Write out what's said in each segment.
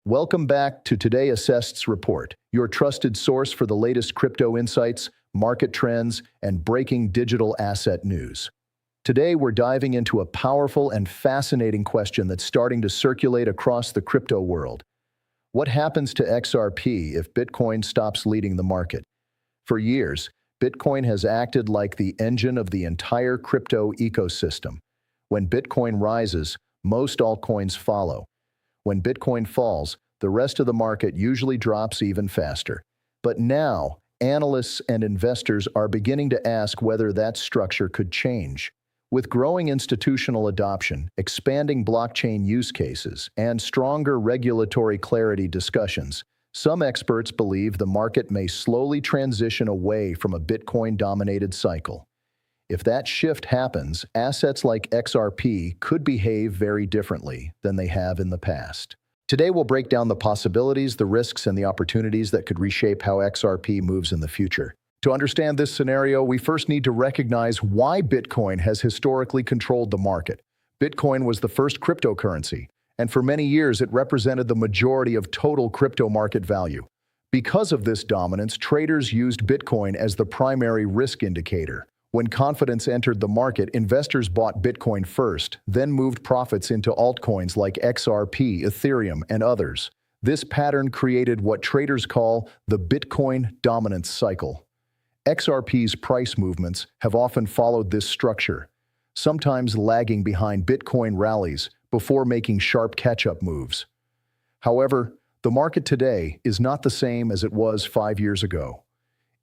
Welcome back to Today Assessed's Report, your trusted source for the latest crypto insights, market trends, and breaking digital asset news. Today, we're diving into a powerful and fascinating question that's starting to circulate across the crypto world. What happens to XRP if Bitcoin stops leading the market? For years, Bitcoin has acted like the engine of the entire crypto ecosystem. When Bitcoin rises, most altcoins follow. When Bitcoin falls, the rest of the market usually drops even faster. But now, analysts and investors are beginning to ask whether that structure could change. With growing institutional adoption, expanding blockchain use cases, and stronger regulatory clarity discussions, some experts believe the market may slowly transition away from a Bitcoin-dominated cycle. If that shift happens, assets like XRP could behave very differently than they have in the past. Today, we'll break down the possibilities, the risks, and the opportunities that could reshape how XRP moves in the future. To understand this scenario, we first need to recognize why Bitcoin has historically controlled the market. Bitcoin was the first cryptocurrency, and for many years it represented the majority of total crypto market value. Because of this dominance, traders used Bitcoin as the primary risk indicator. When confidence entered the market, investors bought Bitcoin first, then moved profits into altcoins like XRP, Ethereum, and others. This pattern created what traders call the Bitcoin dominance cycle. XRP's price movements have often followed this structure, sometimes lagging behind Bitcoin rallies before making sharp catch-up moves. However, the market today is not the same as it was 5 years ago.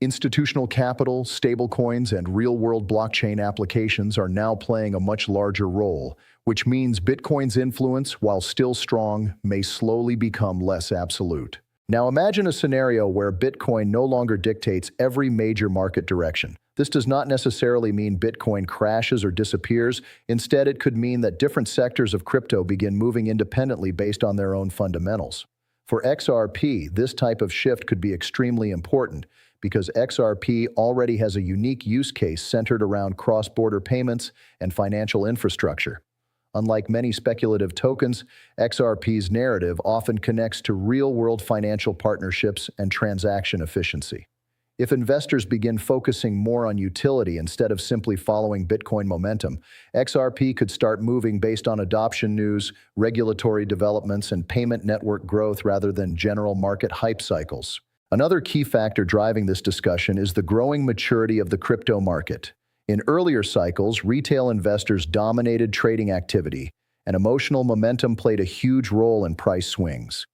Institutional capital, stablecoins, and real-world blockchain applications are now playing a much larger role, which means Bitcoin's influence, while still strong, may slowly become less absolute. Now imagine a scenario where Bitcoin no longer dictates every major market direction. This does not necessarily mean Bitcoin crashes or disappears. Instead, it could mean that different sectors of crypto begin moving independently based on their own fundamentals. For XRP, this type of shift could be extremely important because XRP already has a unique use case centered around cross-border payments and financial infrastructure. Unlike many speculative tokens, XRP's narrative often connects to real-world financial partnerships and transaction efficiency. If investors begin focusing more on utility instead of simply following Bitcoin momentum, XRP could start moving based on adoption news, regulatory developments, and payment network growth rather than general market hype cycles. Another key factor driving this discussion is the growing maturity of the crypto market. In earlier cycles, retail investors dominated trading activity, and emotional momentum played a huge role in price swings.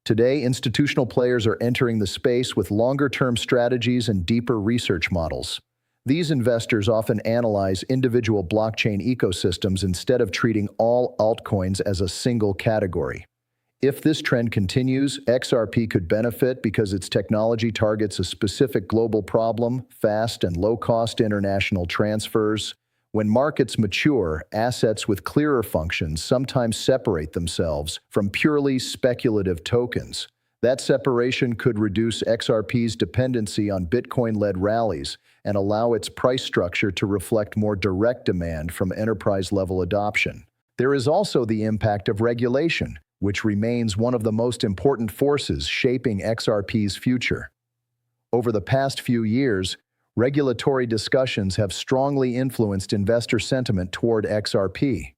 Today, institutional players are entering the space with longer-term strategies and deeper research models. These investors often analyze individual blockchain ecosystems instead of treating all altcoins as a single category. If this trend continues, XRP could benefit because its technology targets a specific global problem, fast and low-cost international transfers. When markets mature, assets with clearer functions sometimes separate themselves from purely speculative tokens. That separation could reduce XRP's dependency on Bitcoin-led rallies and allow its price structure to reflect more direct demand from enterprise-level adoption. There is also the impact of regulation, which remains one of the most important forces shaping XRP's future. Over the past few years, regulatory discussions have strongly influenced investor sentiment toward XRP.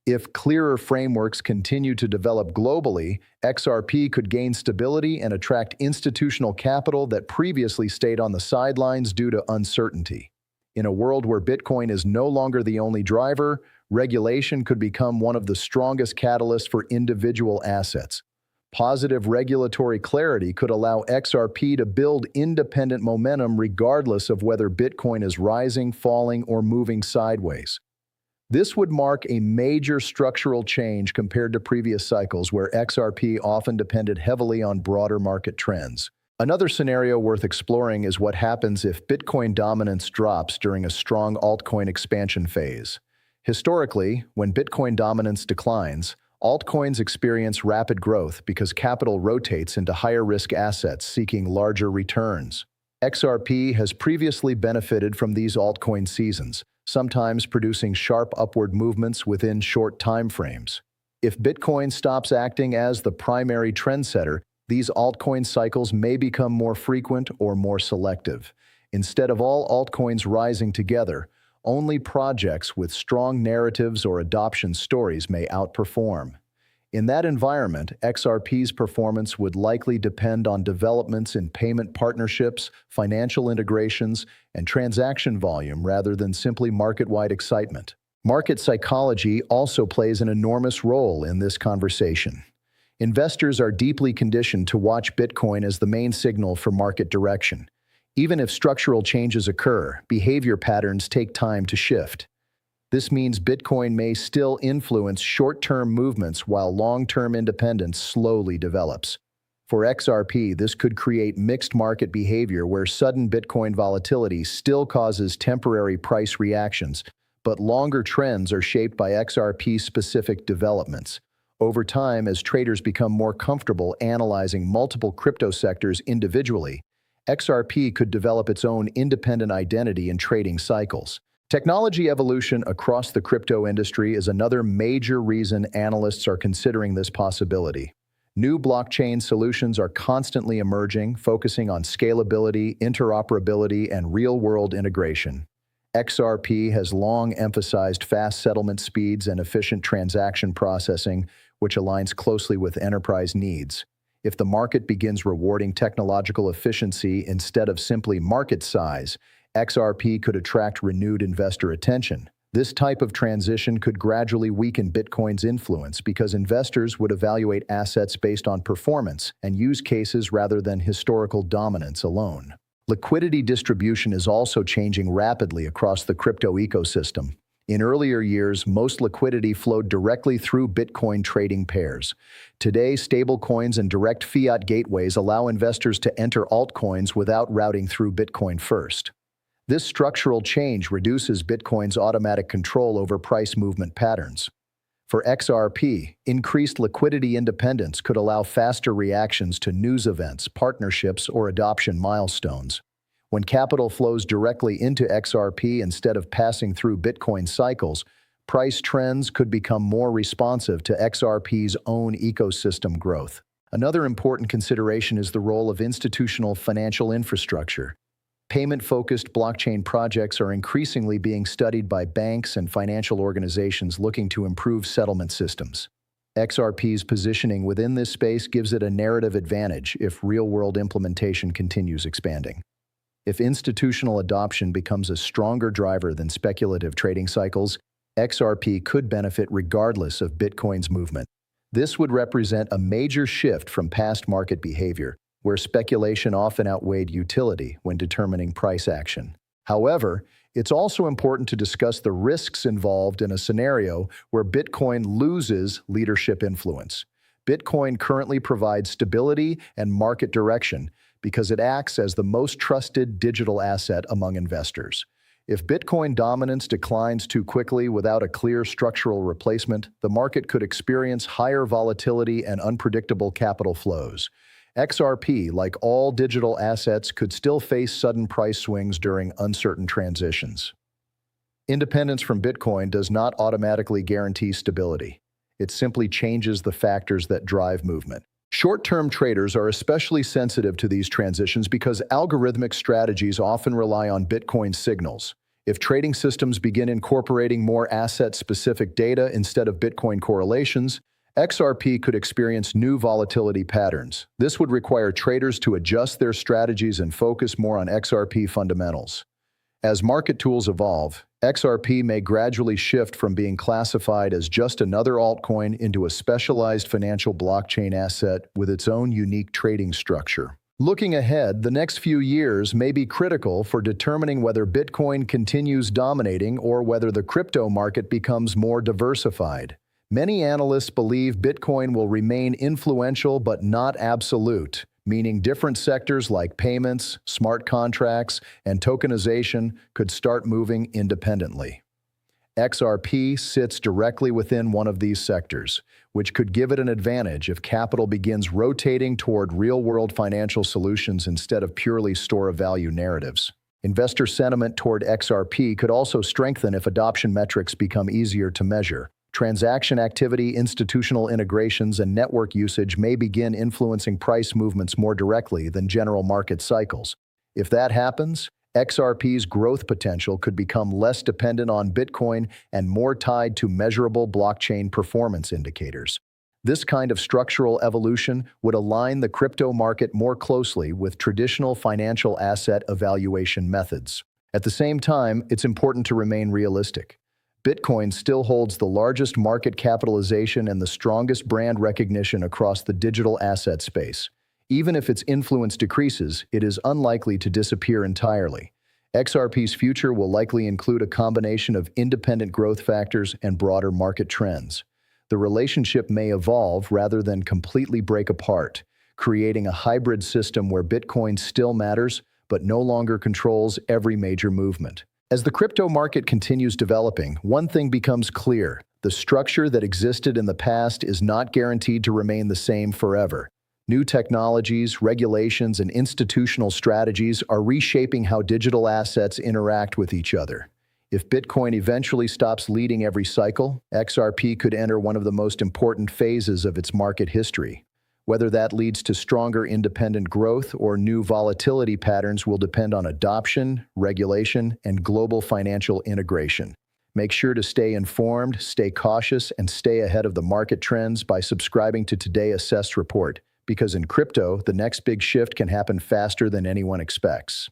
If clearer frameworks continue to develop globally, XRP could gain stability and attract institutional capital that previously stayed on the sidelines due to uncertainty. In a world where Bitcoin is no longer the only driver, regulation could become one of the strongest catalysts for individual assets. Positive regulatory clarity could allow XRP to build independent momentum regardless of whether Bitcoin is rising, falling, or moving sideways. This would mark a major structural change compared to previous cycles where XRP often depended heavily on broader market trends. Another scenario worth exploring is what happens if Bitcoin dominance drops during a strong altcoin expansion phase. Historically, when Bitcoin dominance declines, altcoins experience rapid growth because capital rotates into higher-risk assets seeking larger returns. XRP has previously benefited from these altcoin seasons, sometimes producing sharp upward movements within short time frames. If Bitcoin stops acting as the primary trendsetter, these altcoin cycles may become more frequent or more selective. Instead of all altcoins rising together, only projects with strong narratives or adoption stories may outperform. In that environment, XRP's performance would likely depend on developments in payment partnerships, financial integrations, and transaction volume rather than simply market-wide excitement. Market psychology also plays an enormous role in this conversation. Investors are deeply conditioned to watch Bitcoin as the main signal for market direction. Even if structural changes occur, behavior patterns take time to shift. This means Bitcoin may still influence short-term movements while long-term independence slowly develops. For XRP, this could create mixed market behavior where sudden Bitcoin volatility still causes temporary price reactions, but longer trends are shaped by XRP-specific developments. Over time, as traders become more comfortable analyzing multiple crypto sectors individually, XRP could develop its own independent identity in trading cycles. Technology evolution across the crypto industry is another major reason analysts are considering this possibility. New blockchain solutions are constantly emerging, focusing on scalability, interoperability, and real-world integration. XRP has long emphasized fast settlement speeds and efficient transaction processing, which aligns closely with enterprise needs. If the market begins rewarding technological efficiency instead of simply market size, XRP could attract renewed investor attention. This type of transition could gradually weaken Bitcoin's influence because investors would evaluate assets based on performance and use cases rather than historical dominance alone. Liquidity distribution is also changing rapidly across the crypto ecosystem. In earlier years, most liquidity flowed directly through Bitcoin trading pairs. Today, stablecoins and direct fiat gateways allow investors to enter altcoins without routing through Bitcoin first. This structural change reduces Bitcoin's automatic control over price movement patterns. For XRP, increased liquidity independence could allow faster reactions to news events, partnerships, or adoption milestones. When capital flows directly into XRP instead of passing through Bitcoin cycles, price trends could become more responsive to XRP's own ecosystem growth. Another important consideration is the role of institutional financial infrastructure. Payment-focused blockchain projects are increasingly being studied by banks and financial organizations looking to improve settlement systems. XRP's positioning within this space gives it a narrative advantage if real-world implementation continues expanding. If institutional adoption becomes a stronger driver than speculative trading cycles, XRP could benefit regardless of Bitcoin's movement. This would represent a major shift from past market behavior, where speculation often outweighed utility when determining price action. However, it's also important to discuss the risks involved in a scenario where Bitcoin loses leadership influence. Bitcoin currently provides stability and market direction because it acts as the most trusted digital asset among investors. If Bitcoin dominance declines too quickly without a clear structural replacement, the market could experience higher volatility and unpredictable capital flows. XRP, like all digital assets, could still face sudden price swings during uncertain transitions. Independence from Bitcoin does not automatically guarantee stability. It simply changes the factors that drive movement. Short-term traders are especially sensitive to these transitions because algorithmic strategies often rely on Bitcoin signals. If trading systems begin incorporating more asset-specific data instead of Bitcoin correlations, XRP could experience new volatility patterns. This would require traders to adjust their strategies and focus more on XRP fundamentals. As market tools evolve, XRP may gradually shift from being classified as just another altcoin into a specialized financial blockchain asset with its own unique trading structure. Looking ahead, the next few years may be critical for determining whether Bitcoin continues dominating or whether the crypto market becomes more diversified. Many analysts believe Bitcoin will remain influential but not absolute, meaning different sectors like payments, smart contracts, and tokenization could start moving independently. XRP sits directly within one of these sectors, which could give it an advantage if capital begins rotating toward real-world financial solutions instead of purely store-of-value narratives. Investor sentiment toward XRP could also strengthen if adoption metrics become easier to measure. Transaction activity, institutional integrations, and network usage may begin influencing price movements more directly than general market cycles. If that happens, XRP's growth potential could become less dependent on Bitcoin and more tied to measurable blockchain performance indicators. This kind of structural evolution would align the crypto market more closely with traditional financial asset evaluation methods. At the same time, it's important to remain realistic. Bitcoin still holds the largest market capitalization and the strongest brand recognition across the digital asset space. Even if its influence decreases, it is unlikely to disappear entirely. XRP's future will likely include a combination of independent growth factors and broader market trends. The relationship may evolve rather than completely break apart, creating a hybrid system where Bitcoin still matters but no longer controls every major movement. As the crypto market continues developing, one thing becomes clear: the structure that existed in the past is not guaranteed to remain the same forever. New technologies, regulations, and institutional strategies are reshaping how digital assets interact with each other. If Bitcoin eventually stops leading every cycle, XRP could enter one of the most important phases of its market history. Whether that leads to stronger independent growth or new volatility patterns will depend on adoption, regulation, and global financial integration. Make sure to stay informed, stay cautious, and stay ahead of the market trends by subscribing to Today Assessed Report, because in crypto, the next big shift can happen faster than anyone expects.